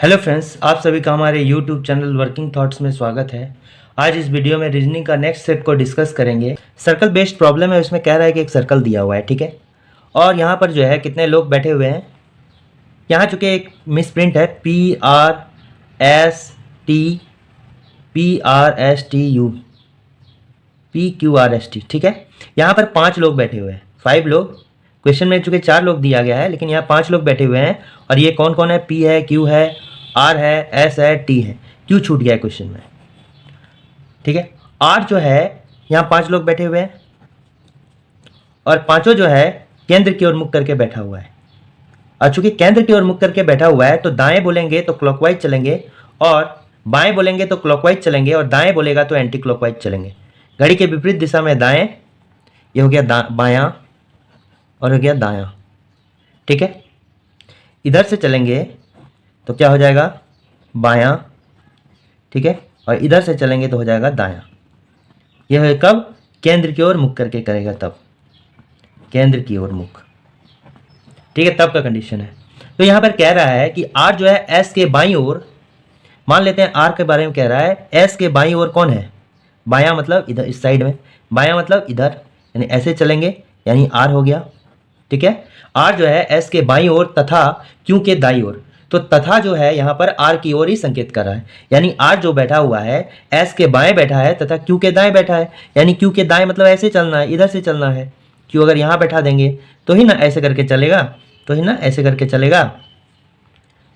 Hello friends, आप सभी का हमारे यूट्यूब चैनल वर्किंग थॉट्स में स्वागत है। आज इस वीडियो में रीजनिंग का नेक्स्ट सेट को डिस्कस करेंगे। सर्कल बेस्ड प्रॉब्लम है, उसमें कह रहा है कि एक सर्कल दिया हुआ है, ठीक है। और यहाँ पर जो है कितने लोग बैठे हुए हैं। यहाँ चूँकि एक मिसप्रिंट है PRST, ठीक है। यहाँ पर 5 लोग बैठे हुए हैं, 5 लोग। क्वेश्चन में चूँकि 4 लोग दिया गया है, लेकिन यहाँ 5 लोग बैठे हुए हैं। और ये कौन कौन है? P है, Q है, R है, S है, T है। Q छूट गया है क्वेश्चन में, ठीक है। R जो है, यहाँ 5 लोग बैठे हुए हैं और पांचों जो है केंद्र की ओर मुख करके बैठा हुआ है। और चूंकि केंद्र की ओर मुख करके बैठा हुआ है तो दाएं बोलेंगे तो क्लॉकवाइज चलेंगे, और बाएं बोलेंगे तो क्लॉकवाइज चलेंगे, और दाएं बोलेगा तो एंटी क्लॉकवाइज चलेंगे। घड़ी के विपरीत दिशा में दाएं, ये हो गया बायां और हो गया दायां, ठीक है। इधर से चलेंगे तो क्या हो जाएगा? बायां, ठीक है। और इधर से चलेंगे तो हो जाएगा दायां। यह है कब? केंद्र की ओर मुख करके करेगा तब, केंद्र की ओर मुख, ठीक है, तब का कंडीशन है। तो यहां पर कह रहा है कि R जो है S के बाईं ओर, मान लेते हैं R के बारे में कह रहा है, S के बाईं ओर कौन है? बायां मतलब इधर, इस साइड में, बायां मतलब इधर, यानी ऐसे चलेंगे, यानी R हो गया, ठीक है। R जो है S के बाईं ओर तथा Q के दाईं ओर, तो तथा जो है यहाँ पर R की ओर ही संकेत कर रहा है, यानी R जो बैठा हुआ है S के बाएं बैठा है तथा Q के दाएं बैठा है, यानी Q के दाएं मतलब ऐसे चलना है, इधर से चलना है। Q अगर यहाँ बैठा देंगे तो ही ना ऐसे करके चलेगा, तो ही ना ऐसे करके चलेगा,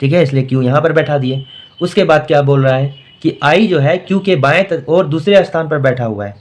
ठीक है। इसलिए Q यहाँ पर बैठा दिए। उसके बाद क्या बोल रहा है कि I जो है Q के बाएं और दूसरे स्थान पर बैठा हुआ है।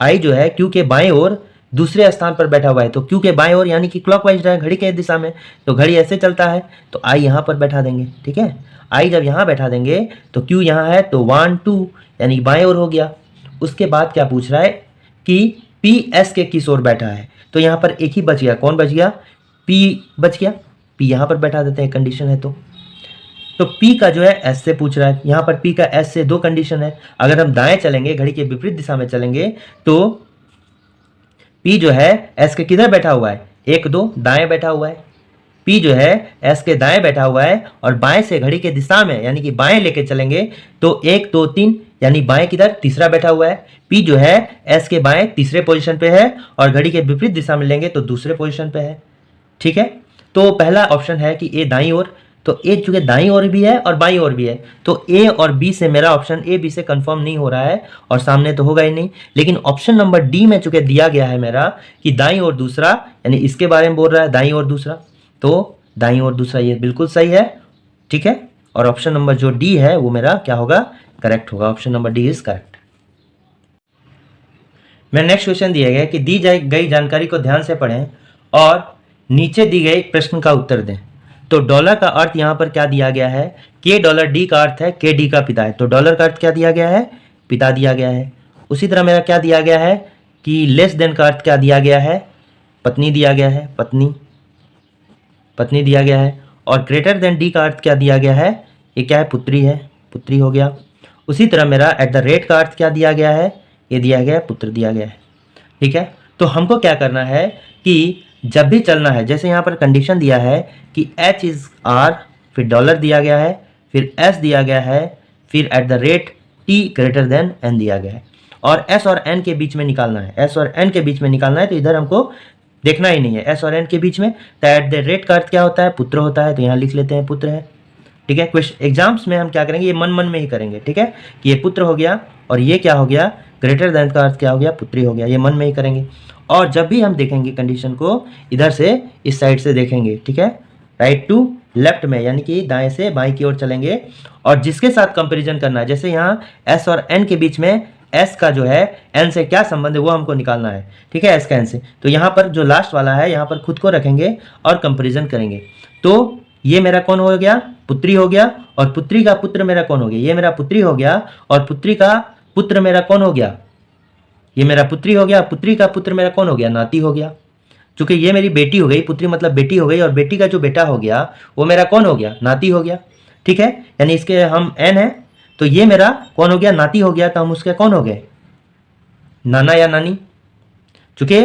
I जो है Q के बाएं और दूसरे स्थान पर बैठा हुआ है, तो Q के बाएं ओर यानी कि क्लॉकवाइज है, घड़ी के दिशा में, तो घड़ी ऐसे चलता है, तो I यहाँ पर बैठा देंगे, ठीक है। I जब यहाँ बैठा देंगे तो Q यहाँ है, तो 1 2 यानी बाएं ओर हो गया। उसके बाद क्या पूछ रहा है कि P S के किस ओर बैठा है, तो यहाँ पर एक ही बच गया। कौन बच गया? P बच गया। P यहाँ पर बैठा देते हैं, कंडीशन है तो P का जो है S से पूछ रहा है। यहाँ पर P का S से 2 कंडीशन है। अगर हम दाएं चलेंगे, घड़ी के विपरीत दिशा में चलेंगे, तो P जो है S के किधर बैठा हुआ है? 1 2 दाएं बैठा हुआ है। P जो है S के दाएं बैठा हुआ है, और बाएं से घड़ी के दिशा में यानी कि बाएं लेके चलेंगे तो 1 2 3 यानी बाएं किधर? तीसरा बैठा हुआ है। P जो है S के बाएं तीसरे पोजीशन पे है, और घड़ी के विपरीत दिशा में लेंगे तो दूसरे पोजीशन पे है, ठीक है। तो पहला ऑप्शन है कि A दाईं ओर, तो A चूंकि दाईं ओर भी है और बाईं ओर भी है, तो A और B से मेरा ऑप्शन A B से कंफर्म नहीं हो रहा है, और सामने तो होगा ही नहीं। लेकिन ऑप्शन नंबर D में चूंकि दिया गया है मेरा कि दाईं ओर दूसरा, यानी इसके बारे में बोल रहा है, दाईं ओर दूसरा, तो दाईं ओर दूसरा ये बिल्कुल सही है, ठीक है। और ऑप्शन नंबर जो D है वो मेरा क्या होगा? करेक्ट होगा। Option number D is correct. मैं नेक्स्ट क्वेश्चन दिया गया कि दी गई जानकारी को ध्यान से पढ़ें और नीचे दी गई प्रश्न का उत्तर दें। तो डॉलर का अर्थ यहाँ पर क्या दिया गया है? $D का अर्थ है KD का पिता है, तो डॉलर का अर्थ क्या दिया गया है? पिता दिया गया है। उसी तरह मेरा क्या दिया गया है कि लेस देन का अर्थ क्या दिया गया है? पत्नी दिया गया है, पत्नी, पत्नी दिया गया है। और ग्रेटर देन D का अर्थ क्या दिया गया है? ये क्या है? पुत्री है, पुत्री हो गया। उसी तरह मेरा एट द रेट का अर्थ क्या दिया गया है? ये दिया गया है, पुत्र दिया गया है, ठीक है। तो हमको क्या करना है कि जब भी चलना है, जैसे यहाँ पर कंडीशन दिया है कि H इज R, फिर डॉलर दिया गया है, फिर S दिया गया है, फिर at the rate T greater than N दिया गया है, और S और N के बीच में निकालना है। S और N के बीच में निकालना है, तो इधर हमको देखना ही नहीं है S और N के बीच में। तो एट द रेट का अर्थ क्या होता है? पुत्र होता है, तो यहाँ लिख लेते हैं पुत्र है, ठीक है। क्वेश्चन एग्जाम्स में हम क्या करेंगे? ये मन मन में ही करेंगे, ठीक है, कि ये पुत्र हो गया, और ये क्या हो गया? ग्रेटर देन का अर्थ क्या हो गया? पुत्री हो गया। ये मन में ही करेंगे। और जब भी हम देखेंगे कंडीशन को, इधर से इस साइड से देखेंगे, ठीक है, राइट टू लेफ्ट में, यानी कि दाएं से बाएं की ओर चलेंगे। और जिसके साथ कंपैरिजन करना है, जैसे यहाँ S और N के बीच में S का जो है N से क्या संबंध है वो हमको निकालना है, ठीक है, S का N से। तो यहाँ पर जो लास्ट वाला है, यहाँ पर खुद को रखेंगे और कंपेरिजन करेंगे। तो ये मेरा कौन हो गया? पुत्री हो गया। और पुत्री का पुत्र मेरा कौन हो गया? ये मेरा पुत्री हो गया। और पुत्री का पुत्र मेरा कौन हो गया? ये मेरा पुत्री हो गया। पुत्री का पुत्र मेरा कौन हो गया? नाती हो गया। चूंकि ये मेरी बेटी हो गई, पुत्री मतलब बेटी हो गई, और बेटी का जो बेटा हो गया वो मेरा कौन हो गया? नाती हो गया, ठीक है। यानी इसके हम N है, तो ये मेरा कौन हो गया? नाती हो गया। तो हम उसके कौन हो गए? नाना या नानी। चूंकि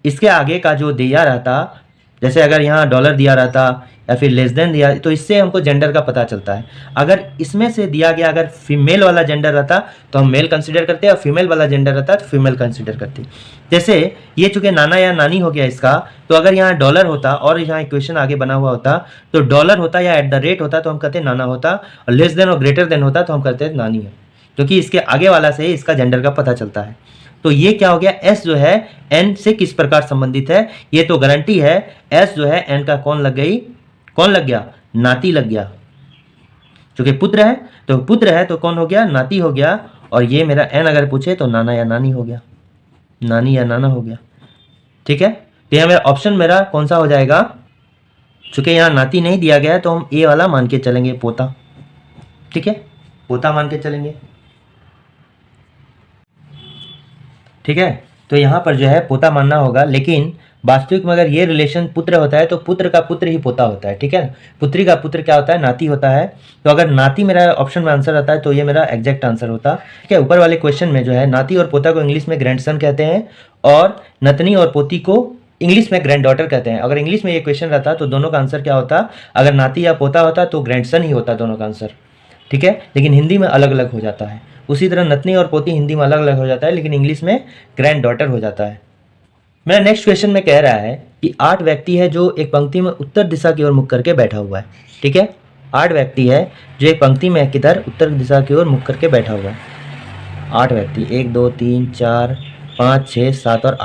इसके आगे का जो दिया रहता, जैसे अगर यहाँ डॉलर दिया रहता या फिर लेस देन दिया, तो इससे हमको जेंडर का पता चलता है। अगर इसमें से दिया गया अगर फीमेल वाला जेंडर रहता तो हम मेल कंसिडर करते और फीमेल वाला जेंडर रहता तो फीमेल कंसिडर करते। जैसे ये चूंकि नाना या नानी हो गया इसका, तो अगर यहाँ डॉलर होता और यहाँ इक्वेशन आगे बना हुआ होता तो डॉलर होता या एट द रेट होता तो हम कहते नाना होता, और लेस देन और ग्रेटर देन होता तो हम कहते नानी है, क्योंकि इसके आगे वाला से इसका जेंडर का पता चलता है। तो ये क्या हो गया, एस जो है एन से किस प्रकार संबंधित है, ये तो गारंटी है। एस जो है एन का कौन लग गई, कौन लग गया, नाती लग गया। क्योंकि पुत्र है तो पुत्र है तो कौन हो गया, नाती हो गया। और ये मेरा एन अगर पूछे तो नाना या नानी हो गया, नानी या नाना हो गया। ठीक है, तो यहाँ मेरा ऑप्शन मेरा कौन सा हो जाएगा, चूंकि यहाँ नाती नहीं दिया गया है तो हम ए वाला मान के चलेंगे, पोता। ठीक है, पोता मान के चलेंगे। ठीक है, तो यहाँ पर जो है पोता मानना होगा, लेकिन वास्तविक में अगर ये रिलेशन पुत्र होता है तो पुत्र का पुत्र ही पोता होता है। ठीक है, पुत्री का पुत्र क्या होता है, नाती होता है। तो अगर नाती मेरा ऑप्शन में आंसर आता है तो ये मेरा एग्जैक्ट आंसर होता। ठीक है, ऊपर वाले क्वेश्चन में जो है नाती और पोता को इंग्लिश में ग्रैंडसन कहते हैं और नतनी और पोती को इंग्लिश में ग्रैंड डॉटर कहते हैं। अगर इंग्लिश में ये क्वेश्चन रहता तो दोनों का आंसर क्या होता, अगर नाती या पोता होता तो ग्रैंडसन ही होता दोनों का आंसर। ठीक है, लेकिन हिंदी में अलग अलग हो जाता है। उसी तरह नतनी और पोती हिंदी में अलग अलग हो जाता है, लेकिन इंग्लिश में ग्रैंड डॉटर हो जाता है। मेरा नेक्स्ट क्वेश्चन में कह रहा है कि 8 व्यक्ति है जो एक पंक्ति में उत्तर दिशा की ओर मुख करके बैठा हुआ है। ठीक है, 8 व्यक्ति है जो एक पंक्ति में किधर, उत्तर दिशा की ओर मुख करके बैठा हुआ है। 8 व्यक्ति, 1 2 3 4 5 6 7 और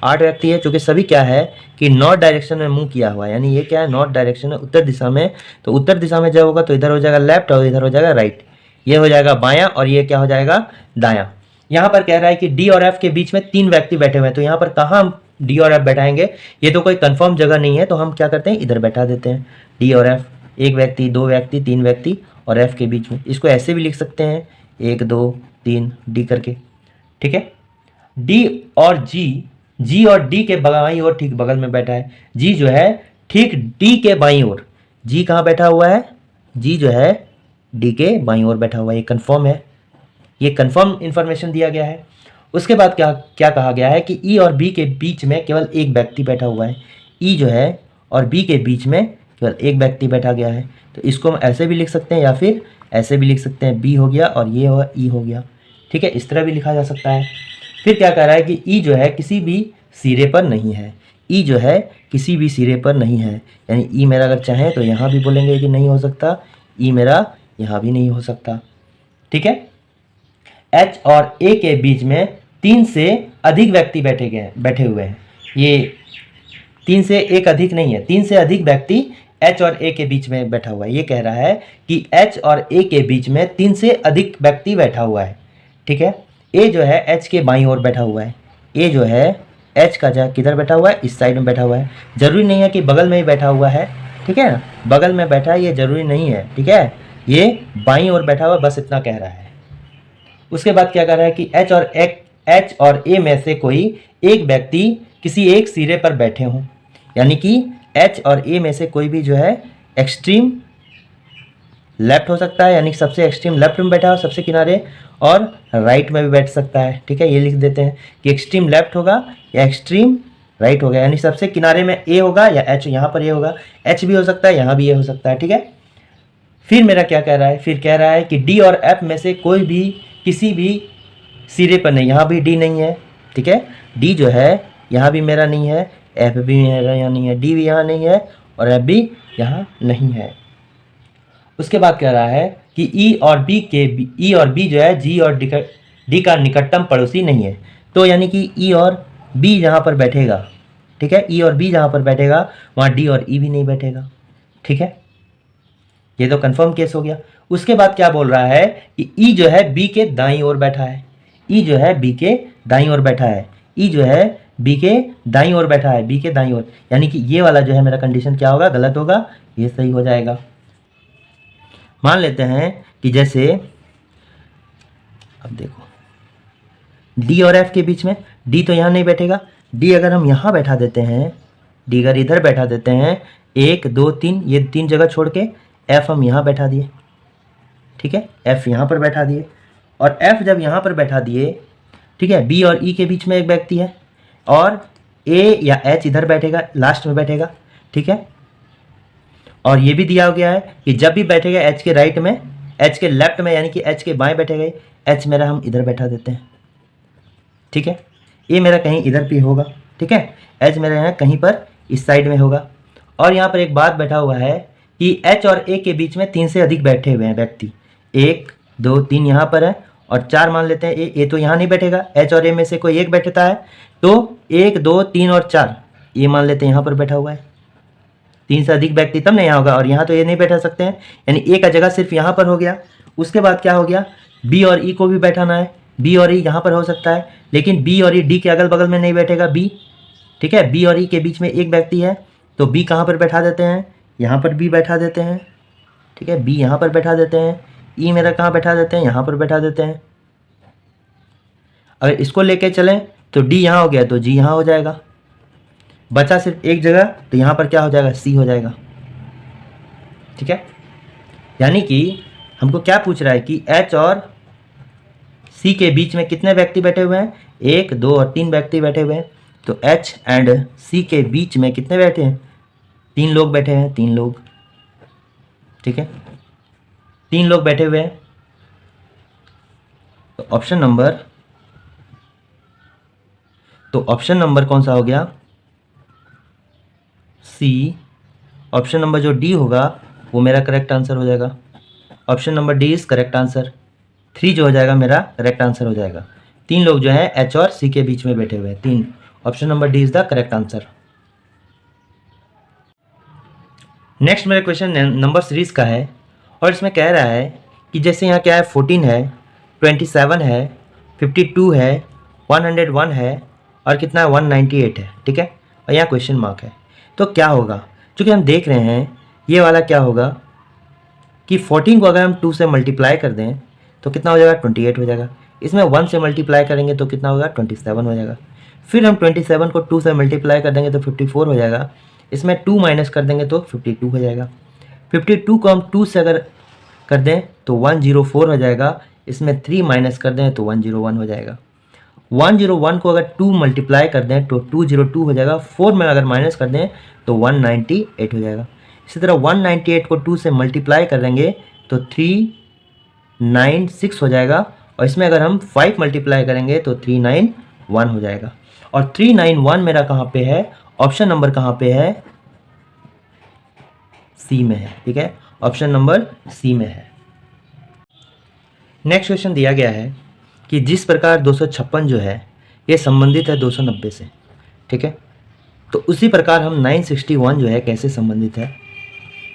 8 व्यक्ति है, चूँकि सभी क्या है कि नॉर्थ डायरेक्शन में मुंह किया हुआ है, यानी ये क्या है, नॉर्थ डायरेक्शन में, उत्तर दिशा में। तो उत्तर दिशा में जब होगा तो इधर हो जाएगा लेफ्ट और इधर हो जाएगा राइट, ये हो जाएगा बायां और ये क्या हो जाएगा, दायां। यहाँ पर कह रहा है कि डी और एफ के बीच में 3 व्यक्ति बैठे हुए हैं, तो यहाँ पर कहाँ हम डी और एफ बैठाएंगे, ये तो कोई कंफर्म जगह नहीं है, तो हम क्या करते हैं, इधर बैठा देते हैं डी और एफ, 1 व्यक्ति 2 व्यक्ति 3 व्यक्ति और एफ के बीच में। इसको ऐसे भी लिख सकते हैं 1 2 3 डी करके। ठीक है, डी और जी और डी के बाईं ओर ठीक बगल में बैठा है। जी जो है ठीक डी के बाईं ओर, जी कहाँ बैठा हुआ है, जी जो है डी के बाईं ओर बैठा हुआ है, ये कंफर्म है, ये कंफर्म इंफॉर्मेशन दिया गया है। उसके बाद क्या क्या कहा गया है कि ई और बी के बीच में केवल एक व्यक्ति बैठा हुआ है। ई जो है और बी के बीच में केवल एक व्यक्ति बैठा गया है, तो इसको हम ऐसे भी लिख सकते हैं या फिर ऐसे भी लिख सकते हैं, बी हो गया और ये हो ई हो गया। ठीक है, इस तरह भी लिखा जा सकता है। फिर क्या कह रहा है कि ई जो है किसी भी सिरे पर नहीं है, ई जो है किसी भी सिरे पर नहीं है, यानी ई मेरा अगर चाहे तो यहाँ भी बोलेंगे कि नहीं हो सकता, ई मेरा यहाँ भी नहीं हो सकता। ठीक है, एच और ए के बीच में 3 से अधिक व्यक्ति बैठे हुए हैं। ये 3 से एक अधिक नहीं है, 3 से अधिक व्यक्ति एच और ए के बीच में बैठा हुआ है। ये कह रहा है कि एच और ए के बीच में 3 से अधिक व्यक्ति बैठा हुआ है। ठीक है, ए जो है एच के बाईं ओर बैठा हुआ है, ए जो है एच का जगह किधर बैठा हुआ है, इस साइड में बैठा हुआ है। जरूरी नहीं है कि बगल में ही बैठा हुआ है। ठीक है ना, बगल में बैठा है ये जरूरी नहीं है। ठीक है, ये बाईं ओर बैठा हुआ, बस इतना कह रहा है। उसके बाद क्या कह रहा है कि एच और ए में से कोई एक व्यक्ति किसी एक सिरे पर बैठे हों, यानी कि एच और ए में से कोई भी जो है एक्सट्रीम लेफ्ट हो सकता है, यानी सबसे एक्सट्रीम लेफ्ट में बैठा हो सबसे किनारे, और राइट में भी बैठ सकता है। ठीक है, ये लिख देते हैं कि एक्सट्रीम लेफ्ट होगा या एक्सट्रीम राइट होगा, यानी सबसे किनारे में ए होगा या एच, यहाँ पर ए होगा, एच भी हो सकता है, यहाँ भी ए हो सकता है। ठीक है, फिर मेरा क्या कह रहा है, फिर कह रहा है कि डी और एफ में से कोई भी किसी भी सिरे पर नहीं, यहाँ भी डी नहीं है। ठीक है, डी जो है यहाँ भी मेरा नहीं है, एफ भी मेरा यहाँ नहीं है, डी भी यहाँ नहीं है और एफ भी यहाँ नहीं है। उसके बाद कह रहा है कि ई और बी जो है जी और डी का निकटतम पड़ोसी नहीं है, तो यानी कि ई और बी जहाँ पर बैठेगा, ठीक है, ई और बी जहाँ पर बैठेगा वहाँ डी और ई भी नहीं बैठेगा। ठीक है, ये तो कंफर्म केस हो गया। उसके बाद क्या बोल रहा है कि ई जो है बी के दाईं ओर बैठा है, ई जो है बी के दाईं ओर बैठा है, ई जो है बी के दाईं ओर बैठा है, बी के दाईं ओर, यानी कि ये वाला जो है मेरा कंडीशन क्या होगा, गलत होगा, ये सही हो जाएगा। मान लेते हैं कि जैसे अब देखो डी और एफ के बीच में, डी तो यहाँ नहीं बैठेगा, डी अगर हम यहाँ बैठा देते हैं, डी अगर इधर बैठा देते हैं, 1 2 3, ये 3 जगह छोड़ के एफ हम यहाँ बैठा दिए। ठीक है, एफ यहाँ पर बैठा दिए, और एफ जब यहाँ पर बैठा दिए, ठीक है, बी और ई के बीच में एक व्यक्ति है और ए या एच इधर बैठेगा, लास्ट में बैठेगा। ठीक है, और ये भी दिया गया है कि जब भी बैठेगा एच के राइट में, एच के लेफ्ट में यानी कि एच के बाएं बैठेगा, एच मेरा हम इधर बैठा देते हैं, ठीक है। ए मेरा कहीं इधर भी होगा, ठीक है। एच मेरा यहाँ कहीं पर इस साइड में होगा। और यहाँ पर एक बात बैठा हुआ है कि एच और ए के बीच में 3 से अधिक बैठे हुए हैं व्यक्ति, 1 2 3 यहाँ पर है और 4 मान लेते हैं। ए तो यहाँ नहीं बैठेगा, एच और ए में से कोई एक बैठता है, तो 1 2 3 और 4 ये मान लेते हैं यहाँ पर बैठा हुआ है। 3 से अधिक व्यक्ति तब नहीं यहाँ होगा, और यहाँ तो ये नहीं बैठा सकते हैं, यानी ए का जगह सिर्फ यहाँ पर हो गया। उसके बाद क्या हो गया, बी और ई को भी बैठाना है। बी और ई यहाँ पर हो सकता है, लेकिन बी और ई डी के अगल बगल में नहीं बैठेगा बी, ठीक है। बी और ई के बीच में एक व्यक्ति है, तो बी कहाँ पर बैठा देते हैं, यहाँ पर बी बैठा देते हैं, ठीक है। बी यहाँ पर बैठा देते हैं। ई मेरा कहाँ बैठा देते हैं, यहाँ पर बैठा देते हैं। अगर इसको लेके चलें तो डी यहाँ हो गया तो जी यहाँ हो जाएगा, बचा सिर्फ एक जगह, तो यहाँ पर क्या हो जाएगा, सी हो जाएगा, ठीक है। यानी कि हमको क्या पूछ रहा है कि एच और सी के बीच में कितने व्यक्ति बैठे हुए हैं, 1 2 और 3 व्यक्ति बैठे हुए हैं। तो एच एंड सी के बीच में कितने बैठे हैं, 3 लोग बैठे हैं, 3 लोग, ठीक है। 3 लोग बैठे हुए हैं। तो ऑप्शन नंबर कौन सा हो गया, सी। ऑप्शन नंबर जो डी होगा वो मेरा करेक्ट आंसर हो जाएगा। Option number D is correct answer. 3 जो हो जाएगा मेरा करेक्ट आंसर हो जाएगा। 3 लोग जो है एच और सी के बीच में बैठे हुए हैं, 3। Option number D is the correct answer. Next मेरा क्वेश्चन नंबर सीरीज का है, और इसमें कह रहा है कि जैसे यहाँ क्या है, 14 है, 27 है, 52 है, 101 है और कितना है, 198 है, ठीक है। और यहाँ क्वेश्चन मार्क है। तो क्या होगा, क्योंकि हम देख रहे हैं ये वाला क्या होगा कि 14 को अगर हम 2 से मल्टीप्लाई कर दें तो कितना हो जाएगा, 28 हो जाएगा। इसमें 1 से मल्टीप्लाई करेंगे तो कितना होगा, 27 हो जाएगा। फिर हम 27 को 2 से मल्टीप्लाई कर देंगे तो 54 हो जाएगा। इसमें 2 माइनस कर देंगे तो 52 हो जाएगा। 52 को हम 2 से अगर कर दें तो 104 हो जाएगा। इसमें 3 माइनस कर दें तो 101 हो जाएगा। 101 को अगर 2 मल्टीप्लाई कर दें तो 202 हो जाएगा। 4 में अगर माइनस कर दें तो 198 हो जाएगा। इसी तरह 198 को 2 से मल्टीप्लाई कर देंगे तो 396 हो जाएगा। और इसमें अगर हम 5 मल्टीप्लाई करेंगे तो 391 हो जाएगा। और 391 मेरा कहाँ पे है, ऑप्शन नंबर कहाँ पे है, सी में है, ठीक है। ऑप्शन नंबर सी में है। नेक्स्ट क्वेश्चन दिया गया है कि जिस प्रकार 256 जो है ये संबंधित है 290 से, ठीक है। तो उसी प्रकार हम 961 जो है कैसे संबंधित है,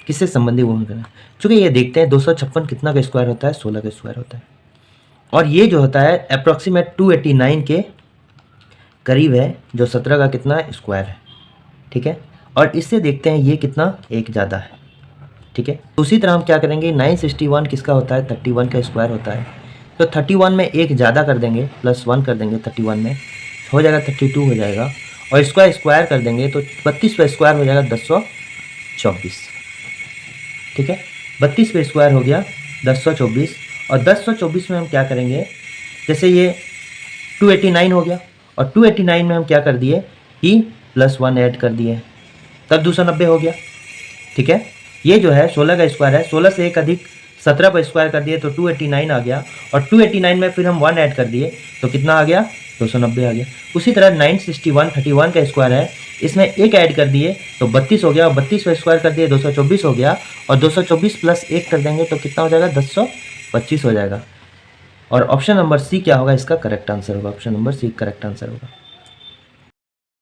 किससे संबंधित वो करना। चूँकि ये देखते हैं 256 कितना का स्क्वायर होता है, 16 का स्क्वायर होता है। और ये जो होता है अप्रॉक्सीमेट 289 के करीब है, जो 17 का कितना स्क्वायर है, ठीक है। और इससे देखते हैं ये कितना एक ज़्यादा है, ठीक है। उसी तरह हम क्या करेंगे, 961 किसका होता है, 31 का स्क्वायर होता है। तो 31 में एक ज़्यादा कर देंगे, +1 कर देंगे 31 में, हो जाएगा 32 हो जाएगा। और इसका स्क्वायर कर देंगे तो 32 पे स्क्वायर हो जाएगा 1024, ठीक है। 32 पे स्क्वायर हो गया 1024। और 1024 में हम क्या करेंगे, जैसे ये 289 हो गया और 289 में हम क्या कर दिए कि +1 ऐड कर दिए, तब 290 हो गया, ठीक है। ये जो है 16 का स्क्वायर है, 16 से एक अधिक 17 पर स्क्वायर कर दिए तो 289 आ गया। और 289 में फिर हम 1 ऐड कर दिए तो कितना आ गया, 290 आ गया। उसी तरह 961 31 का स्क्वायर है, इसमें एक ऐड कर दिए तो 32 हो गया। और 32 पर स्क्वायर कर दिए 224 हो गया। और 224 + 1 कर देंगे तो कितना हो जाएगा, 1025 हो जाएगा। और ऑप्शन नंबर सी क्या होगा, इसका करेक्ट आंसर होगा। Option number C correct answer होगा।